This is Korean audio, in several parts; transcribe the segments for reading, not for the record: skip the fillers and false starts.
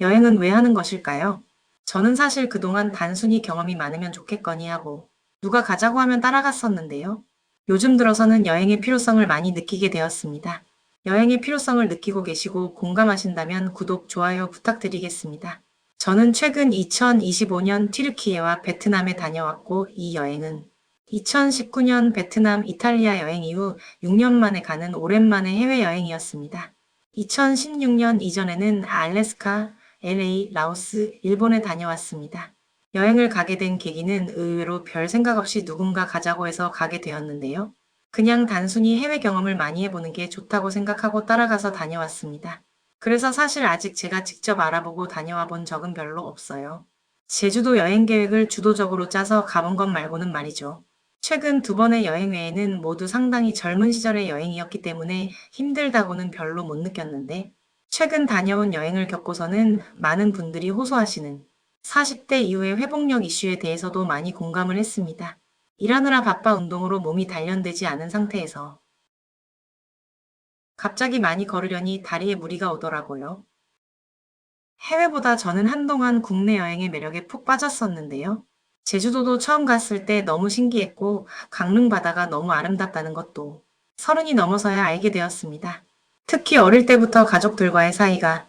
여행은 왜 하는 것일까요? 저는 사실 그동안 단순히 경험이 많으면 좋겠거니 하고 누가 가자고 하면 따라갔었는데요. 요즘 들어서는 여행의 필요성을 많이 느끼게 되었습니다. 여행의 필요성을 느끼고 계시고 공감하신다면 구독, 좋아요 부탁드리겠습니다. 저는 최근 2025년 튀르키예와 베트남에 다녀왔고 이 여행은 2019년 베트남, 이탈리아 여행 이후 6년 만에 가는 오랜만의 해외여행이었습니다. 2016년 이전에는 알래스카, LA, 라오스, 일본에 다녀왔습니다. 여행을 가게 된 계기는 의외로 별 생각 없이 누군가 가자고 해서 가게 되었는데요. 그냥 단순히 해외 경험을 많이 해보는 게 좋다고 생각하고 따라가서 다녀왔습니다. 그래서 사실 아직 제가 직접 알아보고 다녀와 본 적은 별로 없어요. 제주도 여행 계획을 주도적으로 짜서 가본 것 말고는 말이죠. 최근 두 번의 여행 외에는 모두 상당히 젊은 시절의 여행이었기 때문에 힘들다고는 별로 못 느꼈는데, 최근 다녀온 여행을 겪고서는 많은 분들이 호소하시는 40대 이후의 회복력 이슈에 대해서도 많이 공감을 했습니다. 일하느라 바빠 운동으로 몸이 단련되지 않은 상태에서 갑자기 많이 걸으려니 다리에 무리가 오더라고요. 해외보다 저는 한동안 국내 여행의 매력에 푹 빠졌었는데요. 제주도도 처음 갔을 때 너무 신기했고 강릉 바다가 너무 아름답다는 것도 서른이 넘어서야 알게 되었습니다. 특히 어릴 때부터 가족들과의 사이가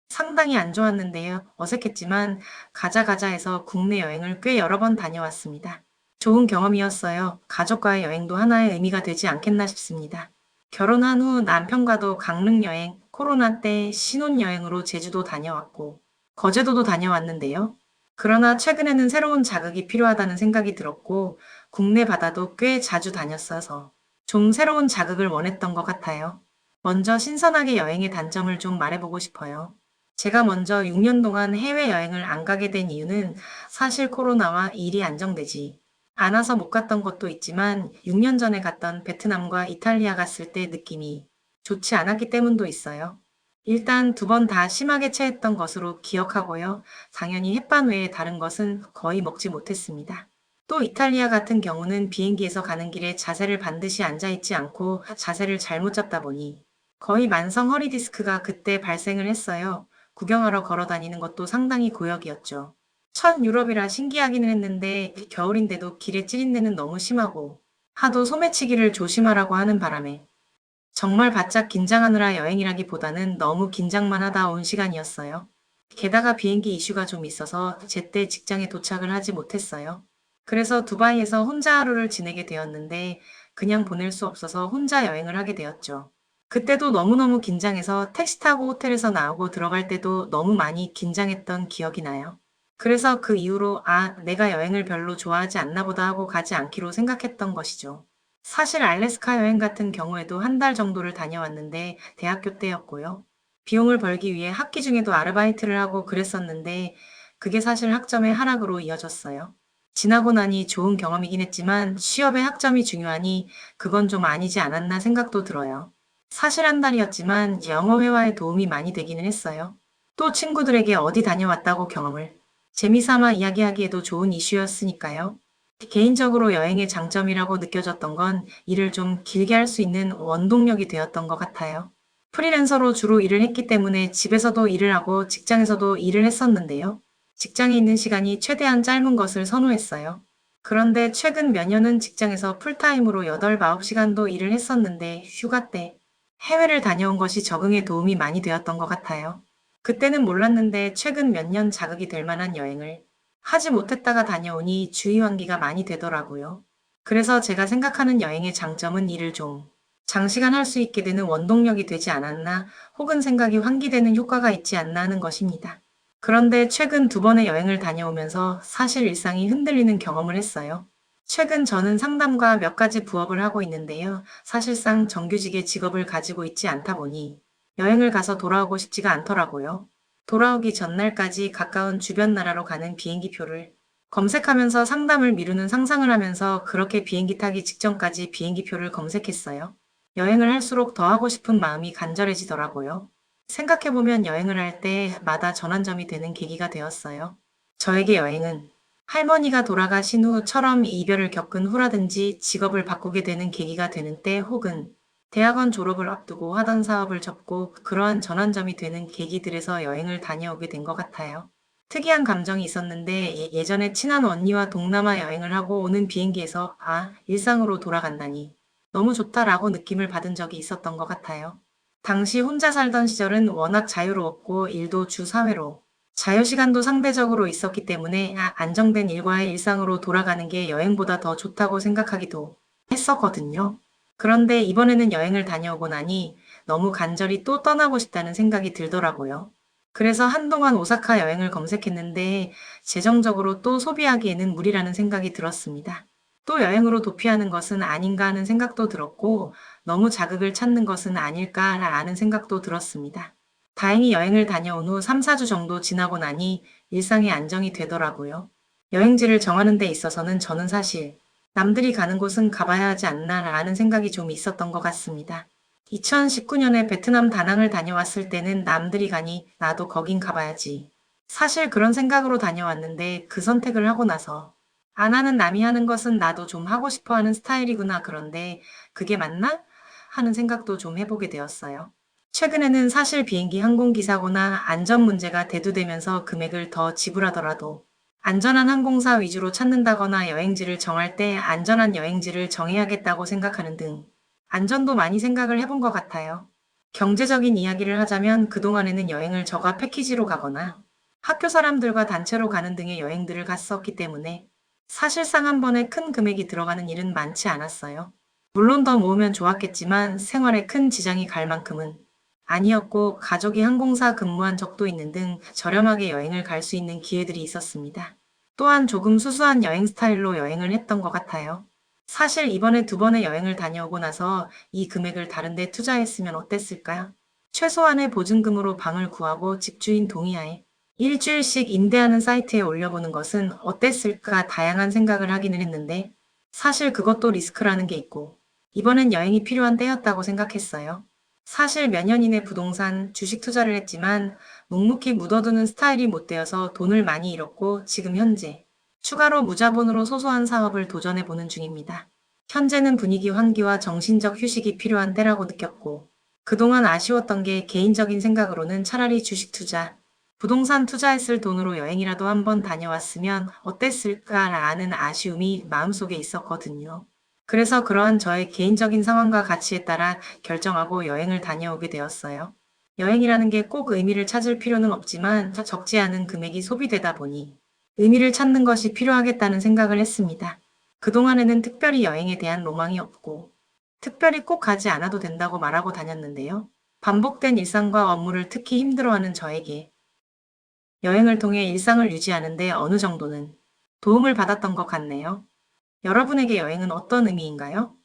상당히 안 좋았는데요. 어색했지만 가자 가자 해서 국내 여행을 꽤 여러 번 다녀왔습니다. 좋은 경험이었어요. 가족과의 여행도 하나의 의미가 되지 않겠나 싶습니다. 결혼한 후 남편과도 강릉 여행, 코로나 때 신혼여행으로 제주도 다녀왔고, 거제도도 다녀왔는데요. 그러나 최근에는 새로운 자극이 필요하다는 생각이 들었고, 국내 바다도 꽤 자주 다녔어서 좀 새로운 자극을 원했던 것 같아요. 먼저 신선하게 여행의 단점을 좀 말해보고 싶어요. 제가 먼저 6년 동안 해외여행을 안 가게 된 이유는 사실 코로나와 일이 안정되지 않아서 못 갔던 것도 있지만 6년 전에 갔던 베트남과 이탈리아 갔을 때 느낌이 좋지 않았기 때문도 있어요. 일단 두 번 다 심하게 체했던 것으로 기억하고요. 당연히 햇반 외에 다른 것은 거의 먹지 못했습니다. 또 이탈리아 같은 경우는 비행기에서 가는 길에 자세를 반드시 앉아있지 않고 자세를 잘못 잡다 보니 거의 만성 허리 디스크가 그때 발생을 했어요. 구경하러 걸어 다니는 것도 상당히 고역이었죠. 첫 유럽이라 신기하기는 했는데 겨울인데도 길에 찌린내는 너무 심하고 하도 소매치기를 조심하라고 하는 바람에 정말 바짝 긴장하느라 여행이라기보다는 너무 긴장만 하다 온 시간이었어요. 게다가 비행기 이슈가 좀 있어서 제때 직장에 도착을 하지 못했어요. 그래서 두바이에서 혼자 하루를 지내게 되었는데 그냥 보낼 수 없어서 혼자 여행을 하게 되었죠. 그때도 너무너무 긴장해서 택시 타고 호텔에서 나오고 들어갈 때도 너무 많이 긴장했던 기억이 나요. 그래서 그 이후로 내가 여행을 별로 좋아하지 않나 보다 하고 가지 않기로 생각했던 것이죠. 사실 알래스카 여행 같은 경우에도 한 달 정도를 다녀왔는데 대학교 때였고요. 비용을 벌기 위해 학기 중에도 아르바이트를 하고 그랬었는데 그게 사실 학점의 하락으로 이어졌어요. 지나고 나니 좋은 경험이긴 했지만 취업의 학점이 중요하니 그건 좀 아니지 않았나 생각도 들어요. 사실 한 달이었지만 영어 회화에 도움이 많이 되기는 했어요. 또 친구들에게 어디 다녀왔다고 경험을 재미삼아 이야기하기에도 좋은 이슈였으니까요. 개인적으로 여행의 장점이라고 느껴졌던 건 일을 좀 길게 할 수 있는 원동력이 되었던 것 같아요. 프리랜서로 주로 일을 했기 때문에 집에서도 일을 하고 직장에서도 일을 했었는데요. 직장에 있는 시간이 최대한 짧은 것을 선호했어요. 그런데 최근 몇 년은 직장에서 풀타임으로 8, 9시간도 일을 했었는데 휴가 때 해외를 다녀온 것이 적응에 도움이 많이 되었던 것 같아요. 그때는 몰랐는데 최근 몇 년 자극이 될 만한 여행을 하지 못했다가 다녀오니 주의 환기가 많이 되더라고요. 그래서 제가 생각하는 여행의 장점은 일을 좀 장시간 할 수 있게 되는 원동력이 되지 않았나 혹은 생각이 환기되는 효과가 있지 않나 하는 것입니다. 그런데 최근 두 번의 여행을 다녀오면서 사실 일상이 흔들리는 경험을 했어요. 최근 저는 상담가 몇 가지 부업을 하고 있는데요. 사실상 정규직의 직업을 가지고 있지 않다 보니 여행을 가서 돌아오고 싶지가 않더라고요. 돌아오기 전날까지 가까운 주변 나라로 가는 비행기 표를 검색하면서 상담을 미루는 상상을 하면서 그렇게 비행기 타기 직전까지 비행기 표를 검색했어요. 여행을 할수록 더 하고 싶은 마음이 간절해지더라고요. 생각해보면 여행을 할 때마다 전환점이 되는 계기가 되었어요. 저에게 여행은 할머니가 돌아가신 후처럼 이별을 겪은 후라든지 직업을 바꾸게 되는 계기가 되는 때 혹은 대학원 졸업을 앞두고 하던 사업을 접고 그러한 전환점이 되는 계기들에서 여행을 다녀오게 된 것 같아요. 특이한 감정이 있었는데 예전에 친한 언니와 동남아 여행을 하고 오는 비행기에서 일상으로 돌아간다니 너무 좋다라고 느낌을 받은 적이 있었던 것 같아요. 당시 혼자 살던 시절은 워낙 자유로웠고 일도 주 4회로 자유시간도 상대적으로 있었기 때문에 안정된 일과의 일상으로 돌아가는 게 여행보다 더 좋다고 생각하기도 했었거든요. 그런데 이번에는 여행을 다녀오고 나니 너무 간절히 또 떠나고 싶다는 생각이 들더라고요. 그래서 한동안 오사카 여행을 검색했는데 재정적으로 또 소비하기에는 무리라는 생각이 들었습니다. 또 여행으로 도피하는 것은 아닌가 하는 생각도 들었고 너무 자극을 찾는 것은 아닐까라는 생각도 들었습니다. 다행히 여행을 다녀온 후 3, 4주 정도 지나고 나니 일상의 안정이 되더라고요. 여행지를 정하는 데 있어서는 저는 사실 남들이 가는 곳은 가봐야 하지 않나라는 생각이 좀 있었던 것 같습니다. 2019년에 베트남 다낭을 다녀왔을 때는 남들이 가니 나도 거긴 가봐야지. 사실 그런 생각으로 다녀왔는데 그 선택을 하고 나서 안 하는 남이 하는 것은 나도 좀 하고 싶어 하는 스타일이구나. 그런데 그게 맞나? 하는 생각도 좀 해보게 되었어요. 최근에는 사실 비행기 항공기사고나 안전 문제가 대두되면서 금액을 더 지불하더라도 안전한 항공사 위주로 찾는다거나 여행지를 정할 때 안전한 여행지를 정해야겠다고 생각하는 등 안전도 많이 생각을 해본 것 같아요. 경제적인 이야기를 하자면 그동안에는 여행을 저가 패키지로 가거나 학교 사람들과 단체로 가는 등의 여행들을 갔었기 때문에 사실상 한 번에 큰 금액이 들어가는 일은 많지 않았어요. 물론 더 모으면 좋았겠지만 생활에 큰 지장이 갈 만큼은 아니었고 가족이 항공사 근무한 적도 있는 등 저렴하게 여행을 갈 수 있는 기회들이 있었습니다. 또한 조금 수수한 여행 스타일로 여행을 했던 것 같아요. 사실 이번에 두 번의 여행을 다녀오고 나서 이 금액을 다른 데 투자했으면 어땠을까요? 최소한의 보증금으로 방을 구하고 집주인 동의하에 일주일씩 임대하는 사이트에 올려보는 것은 어땠을까 다양한 생각을 하기는 했는데 사실 그것도 리스크라는 게 있고 이번엔 여행이 필요한 때였다고 생각했어요. 사실 몇 년 이내 부동산, 주식 투자를 했지만 묵묵히 묻어두는 스타일이 못 되어서 돈을 많이 잃었고 지금 현재 추가로 무자본으로 소소한 사업을 도전해보는 중입니다. 현재는 분위기 환기와 정신적 휴식이 필요한 때라고 느꼈고 그동안 아쉬웠던 게 개인적인 생각으로는 차라리 주식 투자, 부동산 투자했을 돈으로 여행이라도 한번 다녀왔으면 어땠을까라는 아쉬움이 마음속에 있었거든요. 그래서 그러한 저의 개인적인 상황과 가치에 따라 결정하고 여행을 다녀오게 되었어요. 여행이라는 게 꼭 의미를 찾을 필요는 없지만 적지 않은 금액이 소비되다 보니 의미를 찾는 것이 필요하겠다는 생각을 했습니다. 그동안에는 특별히 여행에 대한 로망이 없고 특별히 꼭 가지 않아도 된다고 말하고 다녔는데요. 반복된 일상과 업무를 특히 힘들어하는 저에게 여행을 통해 일상을 유지하는데 어느 정도는 도움을 받았던 것 같네요. 여러분에게 여행은 어떤 의미인가요?